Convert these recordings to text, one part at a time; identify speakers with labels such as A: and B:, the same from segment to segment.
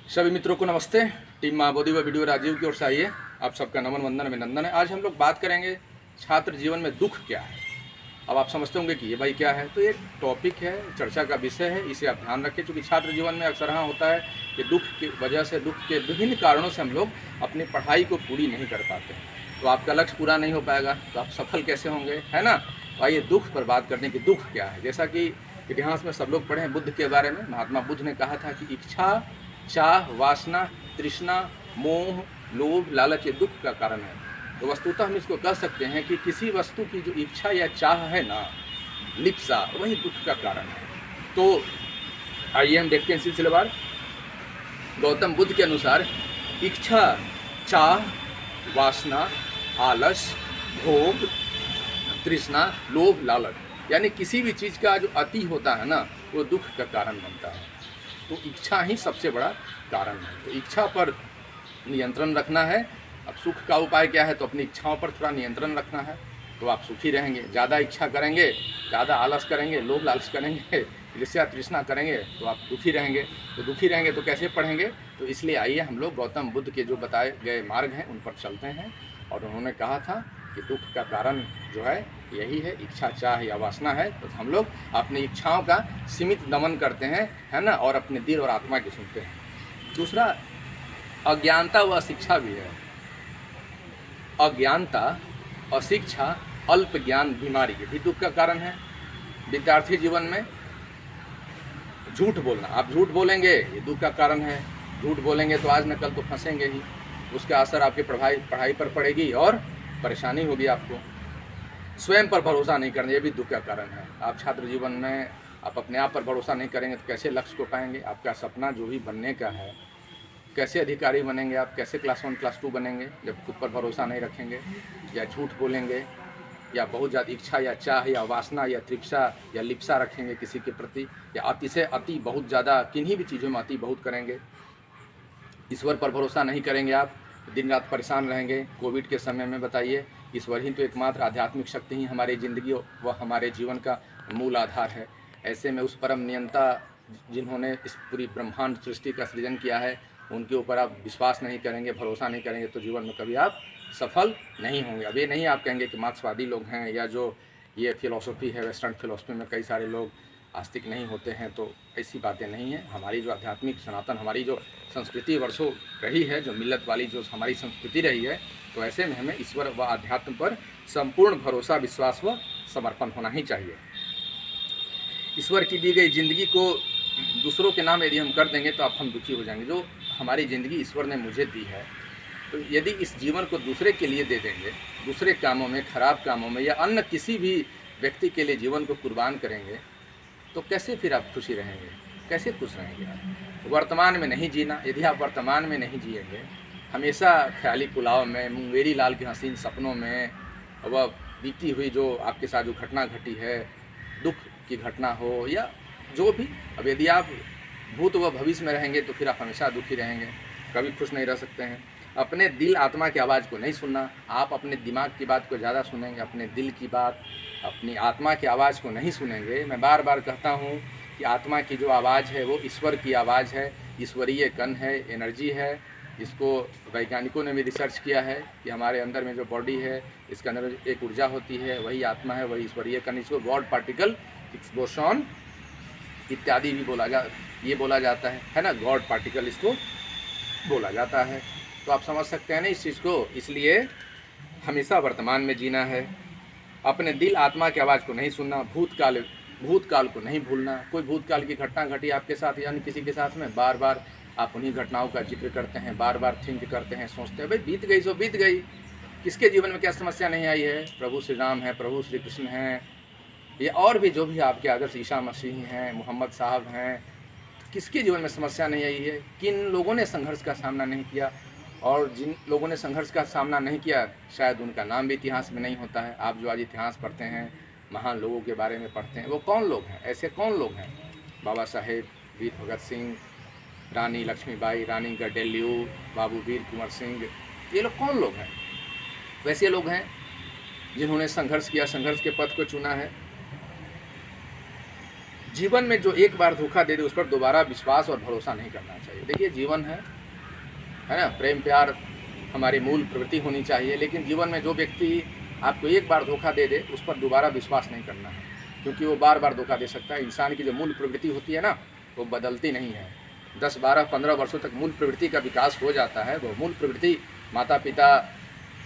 A: सभी मित्रों को नमस्ते। टीम माँ बोधी व वीडियो राजीव की ओर से आइए, आप सबका नमन वंदन अभिनंदन है। आज हम लोग बात करेंगे छात्र जीवन में दुख क्या है। अब आप समझते होंगे कि ये भाई क्या है, तो एक टॉपिक है, चर्चा का विषय है, इसे आप ध्यान रखें। क्योंकि छात्र जीवन में अक्सर हाँ होता है कि दुख की वजह से, दुख के विभिन्न कारणों से हम लोग अपनी पढ़ाई को पूरी नहीं कर पाते हैं। तो आपका लक्ष्य पूरा नहीं हो पाएगा, तो आप सफल कैसे होंगे, है ना। तो आइए दुख पर बात करने की दुख क्या है। जैसा कि इतिहास में सब लोग पढ़े हैं बुद्ध के बारे में। महात्मा बुद्ध ने कहा था कि इच्छा, चाह, वासना, तृष्णा, मोह, लोभ, लालच ये दुख का कारण है। तो वस्तुतः हम इसको कह सकते हैं कि किसी वस्तु की जो इच्छा या चाह है ना, लिप्सा, वही दुख का कारण है। तो आइए हम देखते हैं सिलसिलेवार। गौतम बुद्ध के अनुसार इच्छा, चाह, वासना, आलस, भोग, तृष्णा, लोभ, लालच यानी किसी भी चीज़ का जो अति होता है ना, वो दुख का कारण बनता है। तो इच्छा ही सबसे बड़ा कारण है। तो इच्छा पर नियंत्रण रखना है। अब सुख का उपाय क्या है, तो अपनी इच्छाओं पर थोड़ा नियंत्रण रखना है, तो आप सुखी रहेंगे। ज़्यादा इच्छा करेंगे, ज़्यादा आलस करेंगे, लोभ लालच करेंगे, ईर्ष्या तृष्णा करेंगे, तो आप दुखी रहेंगे। तो दुखी रहेंगे तो कैसे पढ़ेंगे। तो इसलिए आइए हम लोग गौतम बुद्ध के जो बताए गए मार्ग हैं उन पर चलते हैं। और उन्होंने कहा था कि दुख का कारण जो है यही है, इच्छा, चाह या वासना है। तो हम लोग अपनी इच्छाओं का सीमित दमन करते हैं, है ना, और अपने दिल और आत्मा की सुनते हैं। दूसरा, अज्ञानता व अशिक्षा भी है। अज्ञानता, अशिक्षा, अल्प ज्ञान बीमारी ये भी दुख का कारण है। विद्यार्थी जीवन में झूठ बोलना, आप झूठ बोलेंगे ये दुख का कारण है। झूठ बोलेंगे तो आज न कल तो फंसेंगे ही, उसका असर आपके पढ़ाई पर पड़ेगी और परेशानी होगी आपको। स्वयं पर भरोसा नहीं करना ये भी दुख का कारण है। आप छात्र जीवन में आप अपने आप पर भरोसा नहीं करेंगे तो कैसे लक्ष्य को पाएंगे। आपका सपना जो भी बनने का है, कैसे अधिकारी बनेंगे आप, कैसे क्लास 1 क्लास 2 बनेंगे जब खुद पर भरोसा नहीं रखेंगे, या झूठ बोलेंगे, या बहुत ज़्यादा इच्छा या चाह या वासना या तृप्सा या लिप्सा रखेंगे किसी के प्रति, या अति से अति बहुत ज़्यादा किन्हीं भी चीज़ों में अति बहुत करेंगे। ईश्वर पर भरोसा नहीं करेंगे, आप दिन रात परेशान रहेंगे। कोविड के समय में बताइए, ईश्वर ही तो एकमात्र आध्यात्मिक शक्ति ही हमारी ज़िंदगी व हमारे जीवन का मूल आधार है। ऐसे में उस परम नियंता जिन्होंने इस पूरी ब्रह्मांड सृष्टि का सृजन किया है, उनके ऊपर आप विश्वास नहीं करेंगे, भरोसा नहीं करेंगे, तो जीवन में कभी आप सफल नहीं होंगे। अब ये नहीं आप कहेंगे कि मार्क्सवादी लोग हैं या जो ये फिलॉसफी है, वेस्टर्न फिलॉसफी में कई सारे लोग आस्तिक नहीं होते हैं, तो ऐसी बातें नहीं हैं। हमारी जो आध्यात्मिक सनातन हमारी जो संस्कृति वर्षों रही है, जो मिल्लत वाली जो हमारी संस्कृति रही है, तो ऐसे में हमें ईश्वर व आध्यात्म पर संपूर्ण भरोसा, विश्वास व समर्पण होना ही चाहिए। ईश्वर की दी गई जिंदगी को दूसरों के नाम यदि हम कर देंगे तो आप हम दुखी हो जाएंगे। जो हमारी ज़िंदगी ईश्वर ने मुझे दी है, तो यदि इस जीवन को दूसरे के लिए दे देंगे, दूसरे कामों में, खराब कामों में, या अन्य किसी भी व्यक्ति के लिए जीवन को कुर्बान करेंगे, तो कैसे फिर आप खुशी रहेंगे, कैसे खुश रहेंगे आप। वर्तमान में नहीं जीना, यदि आप वर्तमान में नहीं जिएंगे, हमेशा ख्याली पुलाव में, मुंगेरी लाल के हसीन सपनों में, वह बीती हुई जो आपके साथ जो घटना घटी है, दुख की घटना हो या जो भी, अब यदि आप भूत व भविष्य में रहेंगे तो फिर आप हमेशा दुखी रहेंगे, कभी खुश नहीं रह सकते हैं। अपने दिल आत्मा की आवाज़ को नहीं सुनना, आप अपने दिमाग की बात को ज़्यादा सुनेंगे, अपने दिल की बात, अपनी आत्मा की आवाज़ को नहीं सुनेंगे। मैं बार बार कहता हूँ कि आत्मा की जो आवाज़ है वो ईश्वर की आवाज़ है, ईश्वरीय कण है, एनर्जी है। इसको वैज्ञानिकों ने भी रिसर्च किया है कि हमारे अंदर में जो बॉडी है, इसके अंदर एक ऊर्जा होती है, वही आत्मा है, वही ईश्वरीय कण। इसको गॉड पार्टिकल एक्सप्लोशन इत्यादि भी बोला जाता है ना, गॉड पार्टिकल इसको बोला जाता है। तो आप समझ सकते हैं ना इस चीज़ को। इसलिए हमेशा वर्तमान में जीना है, अपने दिल आत्मा की आवाज़ को नहीं सुनना, भूतकाल को नहीं भूलना। कोई भूतकाल की घटना घटी आपके साथ या किसी के साथ में, बार बार आप उन्हीं घटनाओं का जिक्र करते हैं, बार बार थिंक करते हैं, सोचते हैं भाई बीत गई सो बीत गई, किसके जीवन में क्या समस्या नहीं आई है। प्रभु श्री राम है, प्रभु श्री कृष्ण हैं, या और भी जो भी आपके आदर्श, ईसा मसीह हैं, मोहम्मद साहब हैं, किसके जीवन में समस्या नहीं आई है। किन लोगों ने संघर्ष का सामना नहीं किया, और जिन लोगों ने संघर्ष का सामना नहीं किया शायद उनका नाम भी इतिहास में नहीं होता है। आप जो आज इतिहास पढ़ते हैं, महान लोगों के बारे में पढ़ते हैं, वो कौन लोग हैं, ऐसे कौन लोग हैं। बाबा साहेब, वीर भगत सिंह, रानी लक्ष्मीबाई, रानी गडेलियू, बाबू वीर कुंवर सिंह, ये लोग कौन लोग हैं। वैसे लोग हैं जिन्होंने संघर्ष किया, संघर्ष के पथ को चुना है। जीवन में जो एक बार धोखा दे दे उस पर दोबारा विश्वास और भरोसा नहीं करना चाहिए। देखिए जीवन है ना, प्रेम प्यार हमारी मूल प्रवृत्ति होनी चाहिए, लेकिन जीवन में जो व्यक्ति आपको एक बार धोखा दे दे उस पर दोबारा विश्वास नहीं करना है, क्योंकि वो बार बार धोखा दे सकता है। इंसान की जो मूल प्रवृत्ति होती है ना, वो बदलती नहीं है। 10, 12, 15 वर्षों तक मूल प्रवृत्ति का विकास हो जाता है। वो मूल प्रवृत्ति माता पिता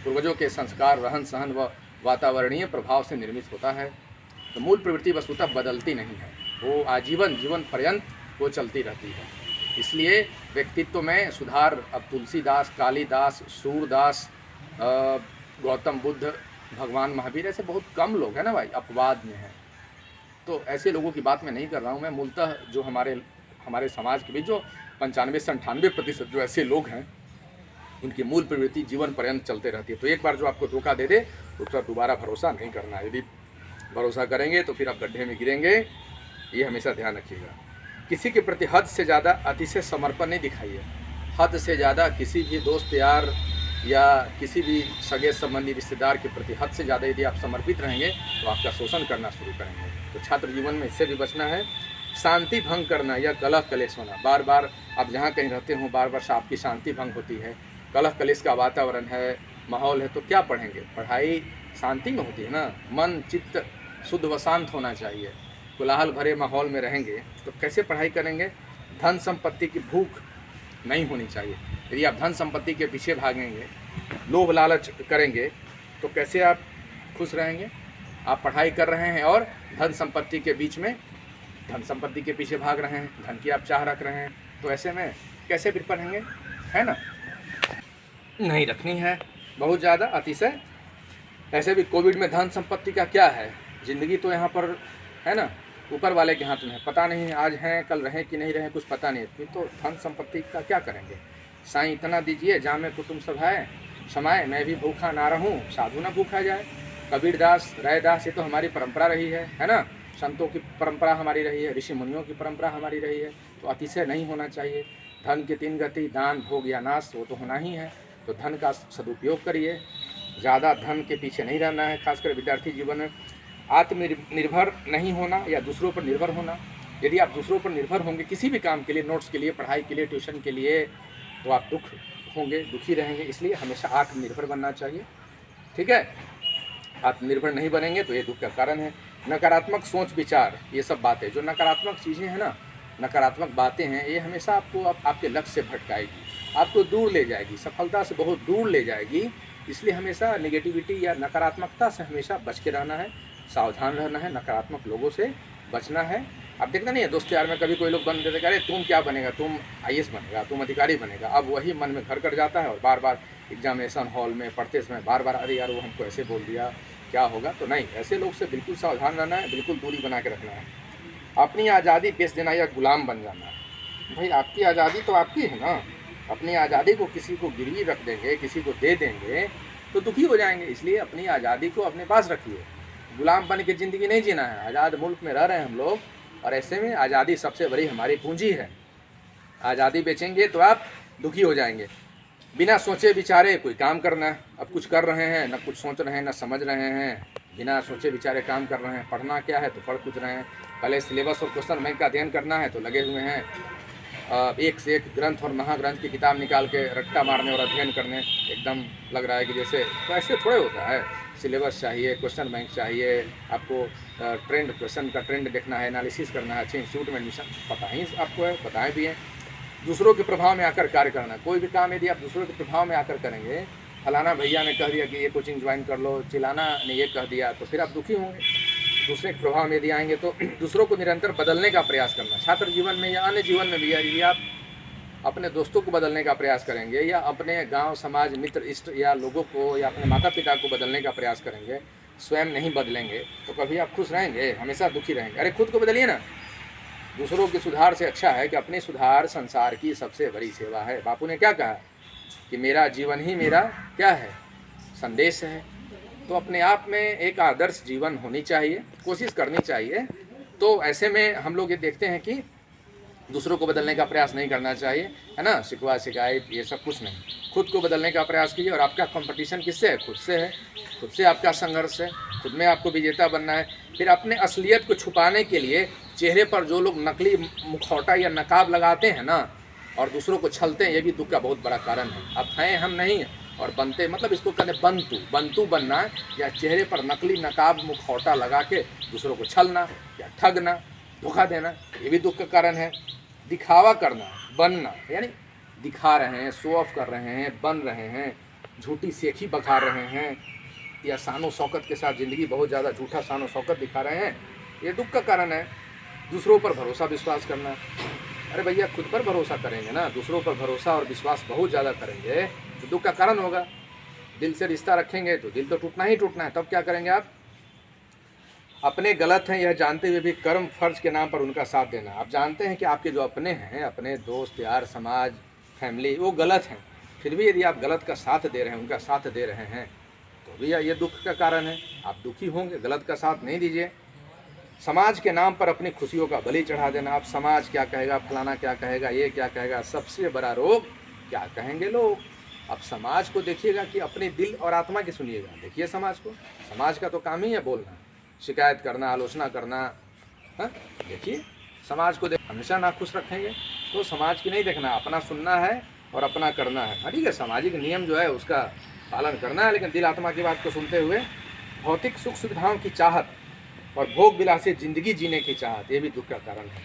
A: पूर्वजों के संस्कार, रहन सहन व वातावरणीय प्रभाव से निर्मित होता है। तो मूल प्रवृत्ति वस्तुतः बदलती नहीं है, वो आजीवन जीवन पर्यंत वो चलती रहती है। इसलिए व्यक्तित्व में सुधार अब तुलसीदास, कालिदास, सूरदास, गौतम बुद्ध, भगवान महावीर, ऐसे बहुत कम लोग हैं ना भाई अपवाद में हैं। तो ऐसे लोगों की बात मैं नहीं कर रहा हूँ। मैं मूलतः जो हमारे समाज के बीच जो 95 से 98% जो ऐसे लोग हैं उनकी मूल प्रवृत्ति जीवन पर्यंत चलते रहती है। तो एक बार जो आपको धोखा दे दे उस पर दोबारा भरोसा नहीं करना है। यदि भरोसा करेंगे तो फिर आप गड्ढे में गिरेंगे, ये हमेशा ध्यान रखिएगा। किसी के प्रति हद से ज़्यादा अतिशय समर्पण नहीं दिखाइए। हद से ज़्यादा किसी भी दोस्त यार या किसी भी सगे संबंधी रिश्तेदार के प्रति हद से ज़्यादा यदि आप समर्पित रहेंगे तो आपका शोषण करना शुरू करेंगे। तो छात्र जीवन में इससे भी बचना है। शांति भंग करना या कलह कलेश होना, बार बार आप जहाँ कहीं रहते हो बार बार आपकी शांति भंग होती है, कलह कलेश का वातावरण है, माहौल है, तो क्या पढ़ेंगे? पढ़ाई शांति में होती है ना। मन चित्त शुद्ध व शांत होना चाहिए। कोलाहल भरे माहौल में रहेंगे तो कैसे पढ़ाई करेंगे? धन संपत्ति की भूख नहीं होनी चाहिए। यदि आप धन संपत्ति के पीछे भागेंगे, लोभ लालच करेंगे, तो कैसे आप खुश रहेंगे? आप पढ़ाई कर रहे हैं और धन संपत्ति के बीच में, धन संपत्ति के पीछे भाग रहे हैं, धन की आप चाह रख रहे हैं, तो ऐसे में कैसे फिर पढ़ेंगे? है ना, नहीं रखनी है बहुत ज़्यादा अतिशय। ऐसे भी कोविड में धन संपत्ति का क्या है? ज़िंदगी तो यहाँ पर है ना ऊपर वाले के हाथ में है। पता नहीं आज हैं कल रहें कि नहीं रहें, कुछ पता नहीं। फिर तो धन संपत्ति का क्या करेंगे? साईं इतना दीजिए जामे कुटुम सब है समाए, मैं भी भूखा ना रहूं साधु ना भूखा जाए। कबीरदास, रैदास, ये तो हमारी परंपरा रही है ना। संतों की परंपरा हमारी रही है, ऋषि मुनियों की परंपरा हमारी रही है। तो अतिशय नहीं होना चाहिए। धन की 3 गति, दान, भोग या नाश, वो तो होना ही है। तो धन का सदुपयोग करिए, ज़्यादा धन के पीछे नहीं रहना है। खासकर विद्यार्थी जीवन में आत्मनिर्भर नहीं होना या दूसरों पर निर्भर होना। यदि आप दूसरों पर निर्भर होंगे किसी भी काम के लिए, नोट्स के लिए, पढ़ाई के लिए, ट्यूशन के लिए, तो आप दुखी रहेंगे। इसलिए हमेशा आत्मनिर्भर बनना चाहिए। ठीक है, आत्मनिर्भर नहीं बनेंगे तो ये दुख का कारण है। नकारात्मक सोच विचार, ये सब बातें, जो नकारात्मक चीज़ें हैं ना, नकारात्मक बातें हैं, ये हमेशा आपको आपके लक्ष्य से भटकाएगी, आपको दूर ले जाएगी, सफलता से बहुत दूर ले जाएगी। इसलिए हमेशा नेगेटिविटी या नकारात्मकता से हमेशा बच के रहना है, सावधान रहना है, नकारात्मक लोगों से बचना है। अब देखना नहीं है दोस्त यार में कभी कोई लोग बन देते, अरे तुम क्या बनेगा, तुम IAS बनेगा, तुम अधिकारी बनेगा। अब वही मन में घर कर जाता है और बार बार एग्जामिनेशन हॉल में पढ़ते समय बार बार अरे यार वो हमको ऐसे बोल दिया, क्या होगा? तो नहीं, ऐसे लोग से बिल्कुल सावधान रहना है, बिल्कुल दूरी बना के रखना है। अपनी आज़ादी बेच देना या गुलाम बन जाना। भाई आपकी आज़ादी तो आपकी है ना, अपनी आज़ादी को किसी को गिरवी रख देंगे, किसी को दे देंगे तो दुखी हो जाएंगे। इसलिए अपनी आज़ादी को अपने पास रखिए। गुलाम बन के ज़िंदगी नहीं जीना है। आज़ाद मुल्क में रह रहे हैं हम लोग, और ऐसे में आज़ादी सबसे बड़ी हमारी पूंजी है। आज़ादी बेचेंगे तो आप दुखी हो जाएंगे। बिना सोचे विचारे कोई काम करना है। अब कुछ कर रहे हैं, न कुछ सोच रहे हैं, न समझ रहे हैं, बिना सोचे विचारे काम कर रहे हैं। पढ़ना क्या है तो पढ़ कुछ रहे हैं। पहले सिलेबस और क्वेश्चन बैंक का अध्ययन करना है तो लगे हुए हैं एक से एक ग्रंथ और महाग्रंथ की किताब निकाल के रट्टा मारने और अध्ययन करने। एकदम लग रहा है कि जैसे, तो ऐसे थोड़े होता है। सिलेबस चाहिए, क्वेश्चन बैंक चाहिए, आपको ट्रेंड, क्वेश्चन का ट्रेंड देखना है, एनालिसिस करना है, अच्छे इंस्टीट्यूट में एडमिशन, पता ही आपको है, बताएं भी हैं। दूसरों के प्रभाव में आकर कार्य करना। कोई भी काम यदि आप दूसरों के प्रभाव में आकर करेंगे, फलाना भैया ने कह दिया कि ये कोचिंग ज्वाइन कर लो, चिलाना ने ये कह दिया, तो फिर आप दुखी होंगे। दूसरे के प्रभाव में यदि आएंगे तो दूसरों को निरंतर बदलने का प्रयास करना। छात्र जीवन में या अन्य जीवन में भी यदि आप अपने दोस्तों को बदलने का प्रयास करेंगे या अपने गांव, समाज, मित्र, इष्ट या लोगों को या अपने माता पिता को बदलने का प्रयास करेंगे, स्वयं नहीं बदलेंगे तो कभी आप खुश रहेंगे? हमेशा दुखी रहेंगे। अरे खुद को बदलिए ना। दूसरों के सुधार से अच्छा है कि अपने सुधार संसार की सबसे बड़ी सेवा है। बापू ने क्या कहा कि मेरा जीवन ही मेरा क्या है, संदेश है। तो अपने आप में एक आदर्श जीवन होनी चाहिए, कोशिश करनी चाहिए। तो ऐसे में हम लोग ये देखते हैं कि दूसरों को बदलने का प्रयास नहीं करना चाहिए, है ना। शिकवा शिकायत ये सब कुछ नहीं, खुद को बदलने का प्रयास कीजिए। और आपका कंपटीशन किससे है? खुद से है। खुद से आपका संघर्ष है, खुद में आपको विजेता बनना है। फिर अपने असलियत को छुपाने के लिए चेहरे पर जो लोग नकली मुखौटा या नकाब लगाते हैं ना और दूसरों को छलते हैं, ये भी दुख का बहुत बड़ा कारण है। अब हैं हम नहीं और बनते, मतलब इसको कहते हैं बंतू बनना, या चेहरे पर नकली नकाब मुखौटा लगा के दूसरों को छलना या ठगना, धोखा देना, ये भी दुख का कारण है। दिखावा करना, बनना, यानी दिखा रहे हैं, शो ऑफ कर रहे हैं, बन रहे हैं, झूठी सेखी बखा रहे हैं, या शानो शौकत के साथ ज़िंदगी बहुत ज़्यादा झूठा शानो शौकत दिखा रहे हैं, ये दुख का कारण है। दूसरों पर भरोसा विश्वास करना, अरे भैया खुद पर भरोसा करेंगे ना, दूसरों पर भरोसा और विश्वास बहुत ज़्यादा करेंगे तो दुख का कारण होगा। दिल से रिश्ता रखेंगे तो दिल तो टूटना ही टूटना है, तब क्या करेंगे आप? अपने गलत हैं यह जानते हुए भी कर्म फर्ज के नाम पर उनका साथ देना। आप जानते हैं कि आपके जो अपने हैं, अपने दोस्त यार, समाज, फैमिली, वो गलत हैं, फिर भी यदि आप गलत का साथ दे रहे हैं, उनका साथ दे रहे हैं, तो भैया ये दुख का कारण है। आप दुखी होंगे, गलत का साथ नहीं दीजिए। समाज के नाम पर अपनी खुशियों का बलि चढ़ा देना। आप समाज क्या कहेगा, फलाना क्या कहेगा, ये क्या कहेगा, सबसे बड़ा रोग क्या कहेंगे लोग। अब समाज को देखिएगा कि अपने दिल और आत्मा की सुनिएगा। देखिए समाज को, समाज का तो काम ही है बोलना, शिकायत करना, आलोचना करना। हाँ, देखिए समाज को हमेशा नाखुश रखेंगे तो समाज की नहीं देखना, अपना सुनना है और अपना करना है। हाँ ठीक है, सामाजिक नियम जो है उसका पालन करना है, लेकिन दिल आत्मा की बात को सुनते हुए भौतिक सुख सुविधाओं की चाहत और भोग विलासी ज़िंदगी जीने की चाहत, ये भी दुख का कारण है।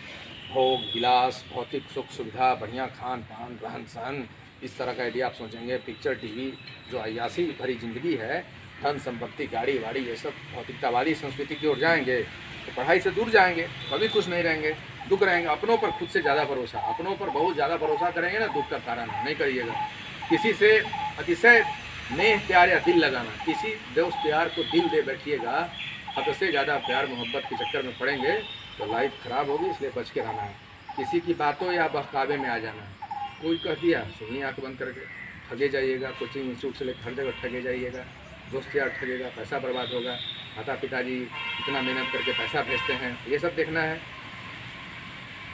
A: भोग विलास, भौतिक सुख सुविधा, बढ़िया खान पान, रहन सहन, इस तरह का यदि आप सोचेंगे, पिक्चर टीवी, जो अय्यासी भरी ज़िंदगी है, धन संपत्ति, गाड़ी वाड़ी, ये सब भौतिकतावादी संस्कृति की ओर जाएंगे तो पढ़ाई से दूर जाएंगे, कभी खुश नहीं रहेंगे, दुख रहेंगे। अपनों पर खुद से ज़्यादा भरोसा, अपनों पर बहुत ज़्यादा भरोसा करेंगे ना, दुख का कारण नहीं करिएगा। किसी से अतिशय नेह प्यार या दिल लगाना, किसी दोस्त यार को दिल दे बैठिएगा, हद से ज़्यादा प्यार मोहब्बत के चक्कर में पड़ेंगे तो लाइफ ख़राब होगी, इसलिए बच के रहना है। किसी की बातों या बहकावे में आ जाना, कोई कह दिया सुनिए आँख बंद करके, ठगे जाइएगा। कोचिंग इंस्टीट्यूट से लेकर हर जगह ठगे जाइएगा, दोस्त यार ठगेगा, पैसा बर्बाद होगा, माता पिताजी इतना मेहनत करके पैसा भेजते हैं, ये सब देखना है।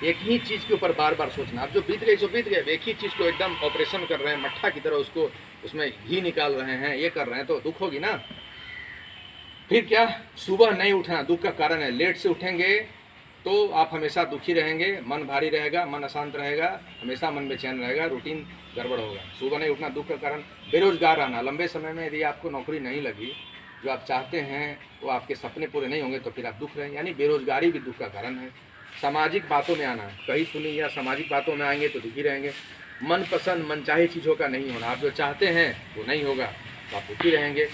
A: एक ही चीज़ के ऊपर बार बार सोचना, अब जो बीत गई सो बीत गए, एक ही चीज़ को एकदम ऑपरेशन कर रहे हैं, मट्ठा की तरह उसको उसमें घी निकाल रहे हैं, ये कर रहे हैं तो दुख होगी ना। फिर क्या, सुबह नहीं उठना दुख का कारण है। लेट से उठेंगे तो आप हमेशा दुखी रहेंगे, मन भारी रहेगा, मन अशांत रहेगा, हमेशा मन बेचैन रहेगा, रूटीन गड़बड़ होगा। सुबह नहीं उठना दुख का कारण। बेरोजगार रहना, लंबे समय में यदि आपको नौकरी नहीं लगी, जो आप चाहते हैं वो आपके सपने पूरे नहीं होंगे तो फिर आप दुख रहेंगे, यानी बेरोजगारी भी दुख का कारण है। सामाजिक बातों में आना, कहीं सुनी या सामाजिक बातों में आएंगे तो दुखी रहेंगे। मनपसंद मनचाही चीज़ों का नहीं होना, आप जो चाहते हैं वो नहीं होगा तो आप दुखी रहेंगे।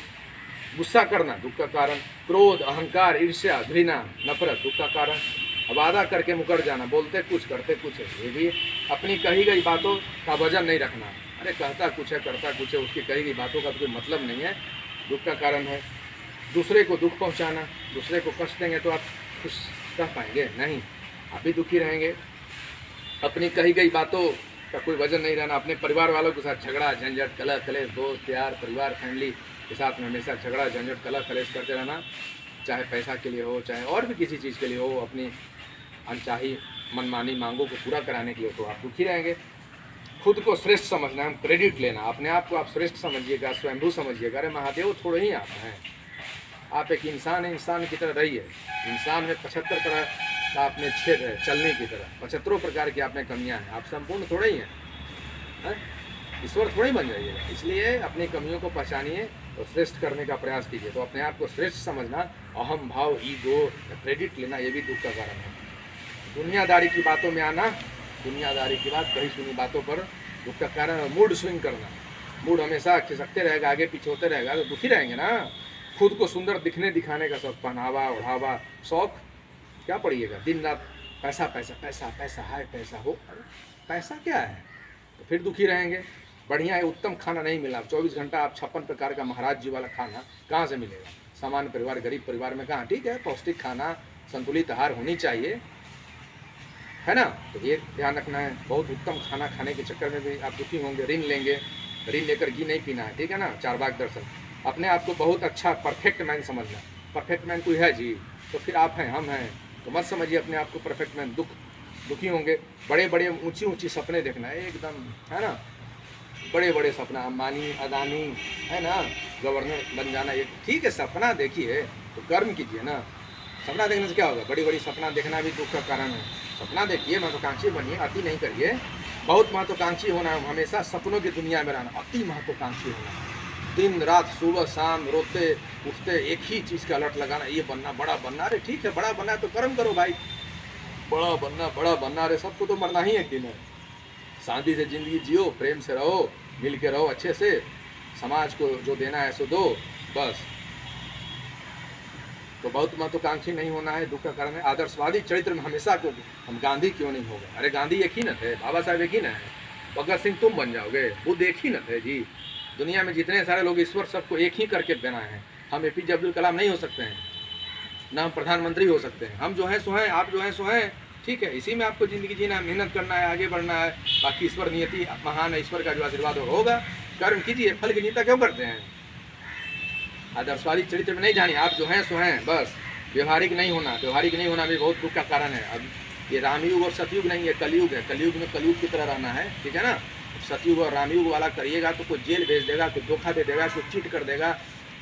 A: गुस्सा करना दुख का कारण। क्रोध, अहंकार, ईर्ष्या, घृणा, नफरत दुख का कारण। वादा करके मुकर जाना, बोलते कुछ करते कुछ है, ये भी। अपनी कही गई बातों का वजन नहीं रखना, अरे कहता कुछ है करता कुछ है, उसकी कही गई बातों का तो कोई मतलब नहीं है, दुख का कारण है। दूसरे को दुख पहुंचाना, दूसरे को कष्ट देंगे तो आप खुश रह पाएंगे नहीं, आप भी दुखी रहेंगे। अपनी कही गई बातों का कोई वजन नहीं रहना। अपने परिवार वालों के साथ झगड़ा झंझट कलह कलेश, दोस्त यार परिवार फैमिली के साथ में हमेशा झगड़ा झंझट कलह कलेश करते रहना, चाहे पैसा के लिए हो चाहे और भी किसी चीज़ के लिए हो, अपनी अनचाही मनमानी मांगों को पूरा कराने के लिए, तो आप दुखी रहेंगे। खुद को श्रेष्ठ समझना, हम क्रेडिट लेना, अपने आप को आप श्रेष्ठ समझिएगा, स्वयंभू समझिएगा। अरे महादेव थोड़े ही आप हैं, आप एक इंसान है, इंसान की तरह रहिए। इंसान में 75 तरह का आपने छेद है चलने की तरह, 75 प्रकार की आप में कमियां हैं, आप संपूर्ण थोड़े ही हैं, ईश्वर थोड़े ही बन जाइएगा। इसलिए अपनी कमियों को पहचानिए और श्रेष्ठ करने का प्रयास कीजिए। तो अपने आप को श्रेष्ठ समझना, अहम भाव, ईगो, क्रेडिट लेना, ये भी दुख का कारण है। दुनियादारी की बातों में आना, दुनियादारी की बात, कहीं सुनी बातों पर दुख का कारण है। मूड स्विंग करना, मूड हमेशा खिसकते रहेगा, आगे पीछे होते रहेगा तो दुखी रहेंगे ना। खुद को सुंदर दिखने दिखाने का शौक, पहनावा ओढ़ावा शौक, क्या पड़िएगा, दिन रात पैसा पैसा पैसा पैसा, हाय पैसा हो, पैसा क्या है, तो फिर दुखी रहेंगे। बढ़िया है, उत्तम खाना नहीं मिला, 24 घंटा आप 56 प्रकार का महाराज जी वाला खाना कहाँ से मिलेगा, सामान्य परिवार गरीब परिवार में कहाँ। ठीक है, पौष्टिक खाना, संतुलित आहार होनी चाहिए, है ना, तो ये ध्यान रखना है। बहुत उत्तम खाना खाने के चक्कर में भी आप दुखी होंगे। ऋण लेंगे, ऋण लेकर घी नहीं पीना है, ठीक है ना, चारवाक दर्शन। अपने आप को बहुत अच्छा परफेक्ट मैन समझना, परफेक्ट मैन कोई है जी तो फिर आप हैं, हम हैं, तो मत समझिए अपने आप को परफेक्ट मैन। दुखी होंगे। बड़े बड़े ऊंची ऊंची सपने देखना है एकदम, है ना, बड़े बड़े सपना, अंबानी अदानी, है ना, गवर्नर बन जाना, ये ठीक है, सपना देखिए तो कर्म कीजिए ना। सपना देखने से क्या होगा? बड़ी बड़ी सपना देखना भी दुख का कारण है। सपना देखिए, महत्वाकांक्षी बनिए, अति नहीं करिए। बहुत महत्वाकांक्षी होना है, हमेशा सपनों की दुनिया में रहना, अति महत्वाकांक्षी होना। दिन रात सुबह शाम रोते उठते एक ही चीज़ का अलर्ट लगाना, ये बनना, बड़ा बनना। अरे ठीक है, बड़ा बनना है तो कर्म करो भाई, बड़ा बनना, बड़ा बनना। अरे सबको तो मरना ही एक दिन है। शांति से ज़िंदगी जियो, प्रेम से रहो, मिल के रहो अच्छे से, समाज को जो देना है सो दो, बस। तो बहुत महत्वाकांक्षी नहीं होना है, दुख का कारण है। आदर्शवादी चरित्र में हमेशा को हम गांधी क्यों नहीं हो गए? अरे गांधी एक ही न थे, बाबा साहब एक ही न है, भगत सिंह तुम बन जाओगे, बुद्ध एक ही न थे जी। दुनिया में जितने सारे लोग ईश्वर सबको एक ही करके बनाए हैं। हम APJ अब्दुल कलाम नहीं हो सकते हैं, ना हम प्रधानमंत्री हो सकते हैं। हम जो हैं सो हैं, आप जो हैं सो हैं, ठीक है। इसी में आपको ज़िंदगी जीना है, मेहनत करना है, आगे बढ़ना है। बाकी ईश्वर नियति महान है, ईश्वर का जो आशीर्वाद होगा। कर्म कीजिए, फल की चिंता क्यों करते हैं? आदर्शवादी चरित्र में नहीं जानिए, आप जो हैं सो हैं, बस। व्यवहारिक नहीं होना, व्यवहारिक नहीं होना भी बहुत दुख का कारण है। अब ये रामयुग और सतयुग नहीं है, कलयुग है। कलयुग में कलयुग की तरह रहना है, ठीक है ना। सतयुग और रामयुग वाला करिएगा तो कोई जेल भेज देगा, कोई धोखा दे देगा, कोई चीट कर देगा,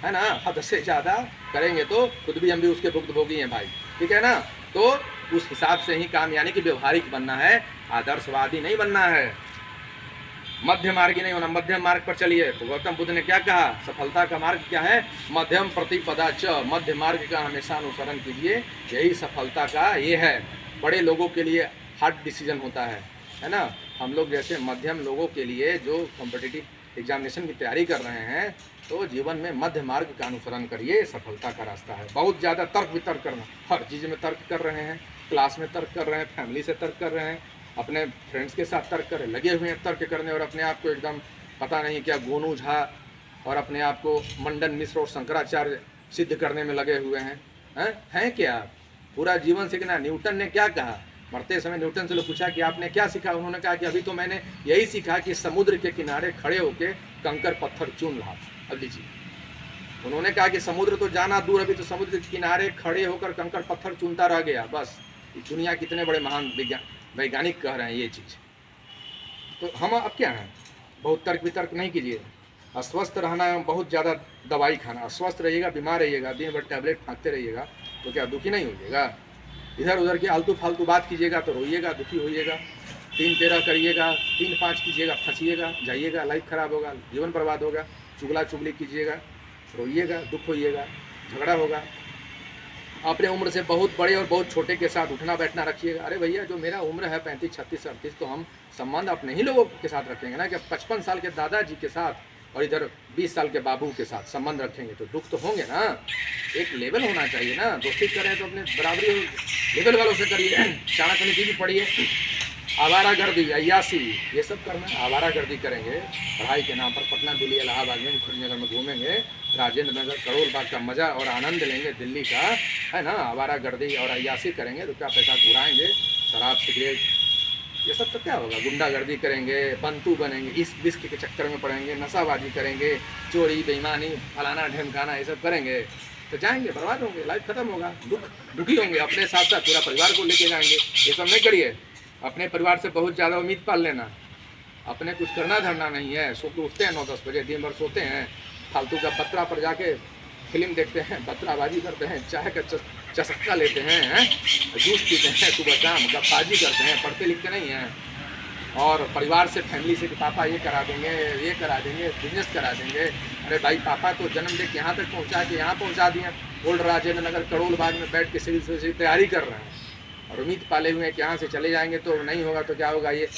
A: है ना। हद से ज़्यादा करेंगे तो खुद भी हम भी उसके भुक्तभोगी हैं भाई, ठीक है ना। तो उस हिसाब से ही काम, यानी कि व्यवहारिक बनना है, आदर्शवादी नहीं बनना है। मध्य मार्गी नहीं होना, मध्यम मार्ग पर चलिए। तो गौतम बुद्ध ने क्या कहा? सफलता का मार्ग क्या है? मध्यम प्रतिपदा च, मध्य मार्ग का हमेशा अनुसरण कीजिए, यही सफलता का ये है। बड़े लोगों के लिए हार्ड डिसीजन होता है ना। हम लोग जैसे मध्यम लोगों के लिए जो कॉम्पिटिटिव एग्जामिनेशन की तैयारी कर रहे हैं, तो जीवन में मध्य मार्ग का अनुसरण करिए, सफलता का रास्ता है। बहुत ज़्यादा तर्क वितर्क करना, हर चीज़ में तर्क कर रहे हैं, क्लास में तर्क कर रहे हैं, फैमिली से तर्क कर रहे हैं, अपने फ्रेंड्स के साथ तर्क कर लगे हुए हैं तर्क करने, और अपने आप को एकदम पता नहीं क्या गोनू झा और अपने आप को मंडन मिश्र और शंकराचार्य सिद्ध करने में लगे हुए हैं क्या? पूरा जीवन सीखना। न्यूटन ने क्या कहा? मरते समय न्यूटन से लोग पूछा कि आपने क्या सीखा? उन्होंने कहा कि अभी तो मैंने यही सीखा कि समुद्र के किनारे खड़े होकर कंकर पत्थर चुन रहा था। अब लीजिए, उन्होंने कहा कि समुद्र तो जाना दूर, अभी तो समुद्र के किनारे खड़े होकर कंकर पत्थर चुनता रह गया। बस, दुनिया कितने बड़े महान वैज्ञानिक कह रहे हैं ये चीज़। तो हम अब क्या हैं? बहुत तर्क वितर्क नहीं कीजिए। अस्वस्थ रहना, बहुत ज़्यादा दवाई खाना, अस्वस्थ रहिएगा, बीमार रहिएगा, दिन भर टैबलेट फाँकते रहिएगा तो क्या दुखी नहीं होइएगा? इधर उधर की आलतू फालतू बात कीजिएगा तो रोइएगा, दुखी होइएगा। 3-13 करिएगा, 3-5 कीजिएगा, फंसिएगा, जाइएगा, लाइफ खराब होगा, जीवन बर्बाद होगा। चुगला चुगली कीजिएगा, रोइएगा, दुख होइएगा, झगड़ा होगा। अपने उम्र से बहुत बड़े और बहुत छोटे के साथ उठना बैठना रखिएगा। अरे भैया, जो मेरा उम्र है 35, 36, 38, तो हम संबंध अपने ही लोगों के साथ रखेंगे ना, कि 55 साल के दादाजी के साथ और इधर 20 साल के बाबू के साथ संबंध रखेंगे तो दुख तो होंगे ना। एक लेवल होना चाहिए ना। दोस्ती करें तो अपने बराबरी लेवल वालों से करिए। चाणक्य नीति भी पढ़िए। आवारागर्दी, अय्यासी, ये सब करना। आवारागर्दी करेंगे पढ़ाई के नाम पर, पटना दिल्ली इलाहाबाद में नगर में घूमेंगे, राजेंद्र नगर करोल बाग का मज़ा और आनंद लेंगे दिल्ली का, है ना। आवारागर्दी और अय्यासी करेंगे तो क्या पैसा उड़ाएंगे, शराब सिगरेट ये सब तो क्या होगा। गुंडागर्दी करेंगे, बंतू बनेंगे, इस विस्क के चक्कर में पड़ेंगे, नशाबाजी करेंगे, चोरी बेईमानी फलाना ढमकाना ये सब करेंगे तो जाएंगे, बर्बाद होंगे, लाइफ खत्म होगा, दुखी होंगे। अपने साथ साथ पूरा परिवार को लेके जाएंगे। ये सब नहीं करिए। अपने परिवार से बहुत ज़्यादा उम्मीद पाल लेना, अपने कुछ करना धरना नहीं है। सो के उठते हैं 9-10 बजे, दिन भर सोते हैं, फालतू का बत्रा पर जाके फिल्म देखते हैं, बतराबाजी करते हैं, चाय का चस्का लेते हैं, जूस पीते हैं सुबह शाम, गप्पाजी करते हैं, पढ़ते लिखते नहीं हैं। और परिवार से, फैमिली से कि पापा ये करा देंगे, ये करा देंगे, बिजनेस करा देंगे। अरे भाई, पापा तो जन्म दे के यहाँ तक पहुँचा के यहाँ पहुँचा दिए, ओल्ड राजेंद्र नगर करोल बाग में बैठ के सिविल सर्विस की तैयारी कर रहे हैं और उम्मीद पाले हुए हैं कि यहाँ से चले जाएंगे तो नहीं होगा तो क्या होगा। ये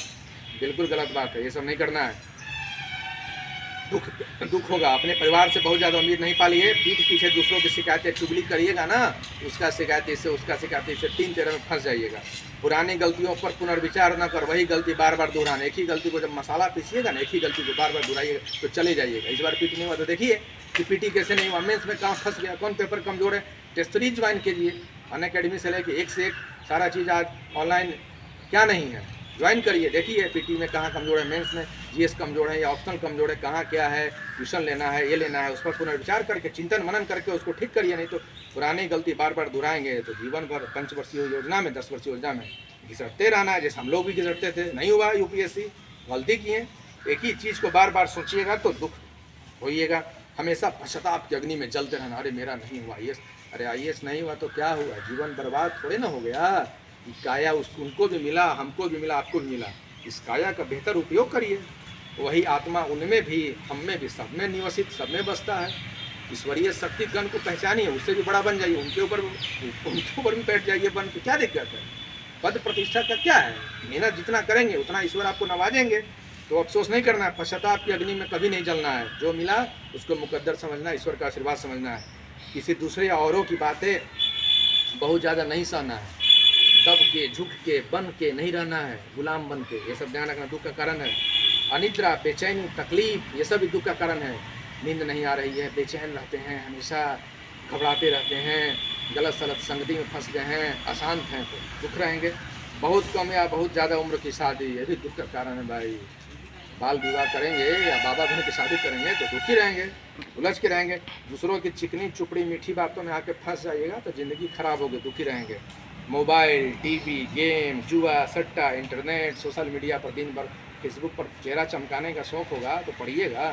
A: बिल्कुल गलत बात है, ये सब नहीं करना है। दुख होगा। अपने परिवार से बहुत ज़्यादा उम्मीद नहीं पालिए। पीठ पीछे दूसरों की शिकायतें चुगली करिएगा ना, उसका शिकायत इससे, उसका शिकायत इससे, 3-13 में फंस जाइएगा। पुरानी गलतियों पर पुनर्विचार न कर वही गलती बार बार दोहराना। एक ही गलती को जब मसाला पीसिएगा ना, एक ही गलती को बार बार दोहराइएगा तो चले जाइएगा। इस बार पीटी नहीं हुआ तो देखिए कि पीटी कैसे नहीं हुआ, मेंस में कहाँ फंस गया, कौन पेपर कमजोर है। टेस्ट सीरीज ज्वाइन कीजिए, अनअकैडमी से लेके एक से एक सारा चीज़ आज ऑनलाइन क्या नहीं है, ज्वाइन करिए, देखिए पीटी में कहाँ कमजोर है, मेंस में जीएस कमजोर है या ऑप्शनल कमजोर है, कहाँ क्या है, ट्यूशन लेना है, ये लेना है, उस पर पुनर्विचार करके चिंतन मनन करके उसको ठीक करिए। नहीं तो पुरानी गलती बार बार दोहराएंगे तो जीवन भर 5 वर्षीय योजना में, 10 वर्षीय योजना में घिसटते रहना है, जैसे हम लोग भी घिसटते थे। नहीं हुआ यूपीएससी, गलती किए। एक ही चीज़ को बार बार सोचिएगा तो दुख होइएगा। हमेशा पश्चाताप की अग्नि में जलते रहना, अरे मेरा नहीं हुआ, ये अरे IAS नहीं हुआ तो क्या हुआ, जीवन बर्बाद थोड़े ना हो गया। ये काया उनको भी मिला, हमको भी मिला, आपको भी मिला। इस काया का बेहतर उपयोग करिए। वही आत्मा उनमें भी, हम में भी, सब में निवसित, सब में बसता है। ईश्वरीय शक्ति गण को पहचानिए, उससे भी बड़ा बन जाइए, उनके ऊपर भी बैठ जाइए बन के। क्या दिक्कत है? पद प्रतिष्ठा का क्या है? मेहनत जितना करेंगे उतना ईश्वर आपको नवाजेंगे। तो अफसोस नहीं करना है, पश्चाताप की अग्नि में कभी नहीं जलना है। जो मिला उसको मुकद्दर समझना, ईश्वर का आशीर्वाद समझना है। किसी दूसरे औरों की बातें बहुत ज़्यादा नहीं सहना है। दब के, झुक के, बन के नहीं रहना है, गुलाम बन के। ये सब ध्यान रखना दुख का कारण है। अनिद्रा, बेचैनी, तकलीफ, ये सब भी दुख का कारण है। नींद नहीं आ रही है, बेचैन रहते हैं, हमेशा घबराते रहते हैं, गलत सलत संगति में फंस गए हैं, अशांत हैं, तो दुख रहेंगे। बहुत कम या बहुत ज़्यादा उम्र की शादी, ये भी दुख का कारण है भाई। बाल विवाह करेंगे या बाबा बहन की शादी करेंगे तो दुखी रहेंगे, उलझ के रहेंगे। दूसरों की चिकनी चुपड़ी मीठी बातों में आके फंस जाइएगा तो ज़िंदगी खराब होगी, दुखी रहेंगे। मोबाइल, टीवी, गेम, जुआ, सट्टा, इंटरनेट, सोशल मीडिया पर दिन भर, फेसबुक पर चेहरा चमकाने का शौक़ होगा तो पढ़िएगा।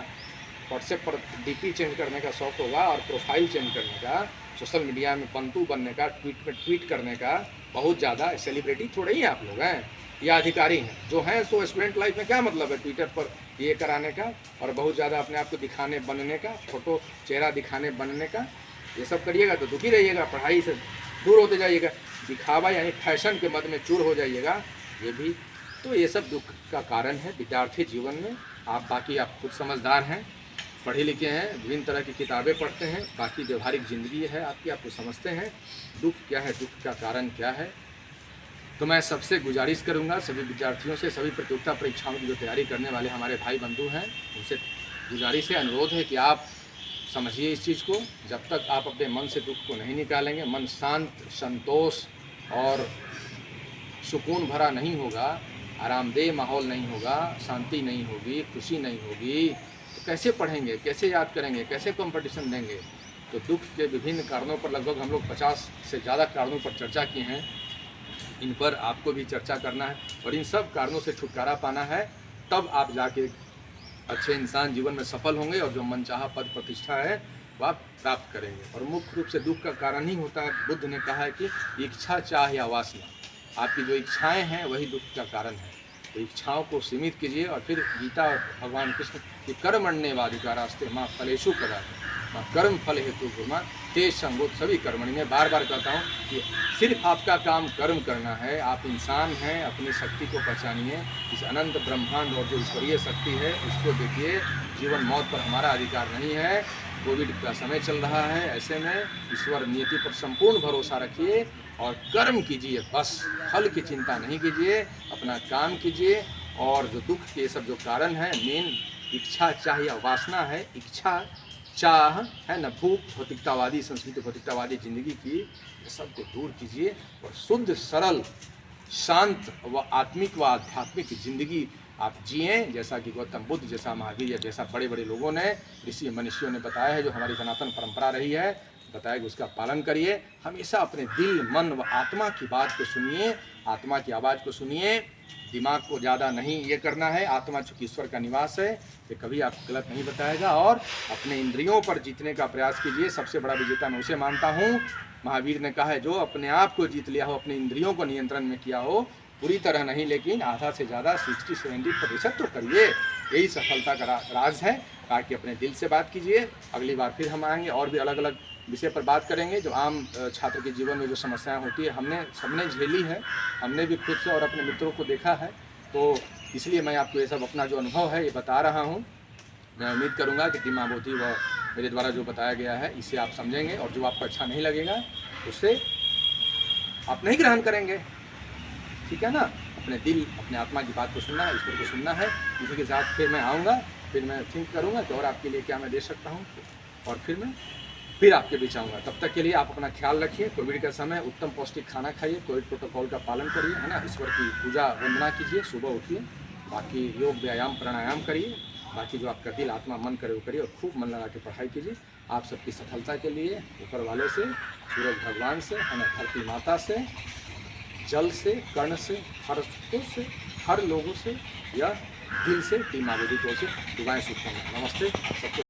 A: व्हाट्सएप पर DP चेंज करने का शौक़ होगा और प्रोफाइल चेंज करने का, सोशल मीडिया में पंतु बनने का, ट्वीट में ट्वीट करने का। बहुत ज़्यादा सेलिब्रिटी थोड़े ही आप लोग हैं या अधिकारी हैं। जो हैं सो स्टूडेंट लाइफ में क्या मतलब है ट्विटर पर ये कराने का और बहुत ज़्यादा अपने आप को दिखाने बनने का, फोटो चेहरा दिखाने बनने का। ये सब करिएगा तो दुखी रहिएगा, पढ़ाई से दूर होते जाइएगा, दिखावा यानी फैशन के मद में चूर हो जाइएगा। ये भी तो ये सब दुख का कारण है विद्यार्थी जीवन में। बाकी आप खुद समझदार हैं, पढ़े लिखे हैं, विभिन्न तरह की किताबें पढ़ते हैं, बाकी व्यवहारिक ज़िंदगी है आपकी, आपको समझते हैं दुख क्या है, दुख का कारण क्या है। तो मैं सबसे गुजारिश करूंगा, सभी विद्यार्थियों से, सभी प्रतियोगिता परीक्षाओं की जो तैयारी करने वाले हमारे भाई बंधु हैं, उनसे गुजारिश है, अनुरोध है कि आप समझिए इस चीज़ को। जब तक आप अपने मन से दुख को नहीं निकालेंगे, मन शांत, संतोष और सुकून भरा नहीं होगा, आरामदेह माहौल नहीं होगा, शांति नहीं होगी, खुशी नहीं होगी, तो कैसे पढ़ेंगे, कैसे याद करेंगे, कैसे कंपटीशन देंगे। तो दुख के विभिन्न कारणों पर लगभग हम लोग 50 से ज़्यादा कारणों पर चर्चा की हैं। इन पर आपको भी चर्चा करना है और इन सब कारणों से छुटकारा पाना है, तब आप जाके अच्छे इंसान जीवन में सफल होंगे और जो मनचाहा पद प्रतिष्ठा है वह आप प्राप्त करेंगे। और मुख्य रूप से दुख का कारण ही होता है, बुद्ध ने कहा है कि इच्छा, चाह या वासना, आपकी जो इच्छाएं हैं वही दुख का कारण है। तो इच्छाओं को सीमित कीजिए। और फिर गीता और भगवान कृष्ण की कर्मण्येवाधिकार रास्ते माँ फलेषु कदाचन माँ कर्म फल हेतु गुमा तेज संगोत सभी कर्मणि। मैं बार बार कहता हूँ कि सिर्फ आपका काम कर्म करना है। आप इंसान हैं, अपनी शक्ति को पहचानिए, इस अनंत ब्रह्मांड और जो ईश्वरीय शक्ति है उसको देखिए। जीवन मौत पर हमारा अधिकार नहीं है। कोविड का समय चल रहा है, ऐसे में ईश्वर नियति पर संपूर्ण भरोसा रखिए और कर्म कीजिए, बस फल की चिंता नहीं कीजिए, अपना काम कीजिए। और जो दुख के सब जो कारण है, मेन इच्छा, चाह या वासना है। इच्छा, चाह है न, भूख, भौतिकतावादी संस्कृति, भौतिकतावादी जिंदगी की, ये सब को दूर कीजिए और शुद्ध, सरल, शांत व आत्मिक व आध्यात्मिक जिंदगी आप जिए, जैसा कि गौतम बुद्ध जैसा, महावीर या जैसा बड़े बड़े लोगों ने, ऋषि मनुष्यों ने बताया है, जो हमारी सनातन परंपरा रही है, बताया कि उसका पालन करिए। हमेशा अपने दिल, मन व आत्मा की बात को सुनिए, आत्मा की आवाज़ को सुनिए। दिमाग को ज़्यादा नहीं ये करना है। आत्मा चूँकि ईश्वर का निवास है, ये कभी आपको गलत नहीं बताएगा। और अपने इंद्रियों पर जीतने का प्रयास कीजिए। सबसे बड़ा विजेता मैं उसे मानता हूँ, महावीर ने कहा है, जो अपने आप को जीत लिया हो, अपने इंद्रियों को नियंत्रण में किया हो, पूरी तरह नहीं लेकिन आधा से ज़्यादा 60-70% तो करिए। यही सफलता का राज है। ताकि अपने दिल से बात कीजिए। अगली बार फिर हम आएंगे और भी अलग अलग विषय पर बात करेंगे। जो आम छात्र के जीवन में जो समस्याएं होती है, सबने झेली है, हमने भी खुद से और अपने मित्रों को देखा है। तो इसलिए मैं आपको ये सब अपना जो अनुभव है ये बता रहा हूँ। मैं उम्मीद करूँगा कि टीमाभूति व मेरे द्वारा जो बताया गया है इसे आप समझेंगे और जो आपको अच्छा नहीं लगेगा उससे आप नहीं ग्रहण करेंगे, ठीक है ना। अपने दिल, अपने आत्मा की बात को सुनना है, ईश्वर को सुनना है। इसी के साथ फिर मैं आऊँगा, फिर मैं थिंक करूँगा कि और आपके लिए क्या मैं दे सकता हूँ, और फिर आपके बीच आऊँगा। तब तक के लिए आप अपना ख्याल रखिए। कोविड का समय, उत्तम पौष्टिक खाना खाइए, कोविड प्रोटोकॉल का पालन करिए, है ना। ईश्वर की पूजा वंदना कीजिए, सुबह उठिए, बाकी योग व्यायाम प्राणायाम करिए, बाकी जो आपका दिल आत्मा मन करे वो करिए, और खूब मन लगा के पढ़ाई कीजिए। आप सबकी सफलता के लिए ऊपर वाले से, सूरज भगवान से, है ना, धरती माता से, जल से, कर्ण से, हर लोगों से या दिल से, टीमाभूति को से दुआएं शुभकामनाएं। नमस्ते आप सबको।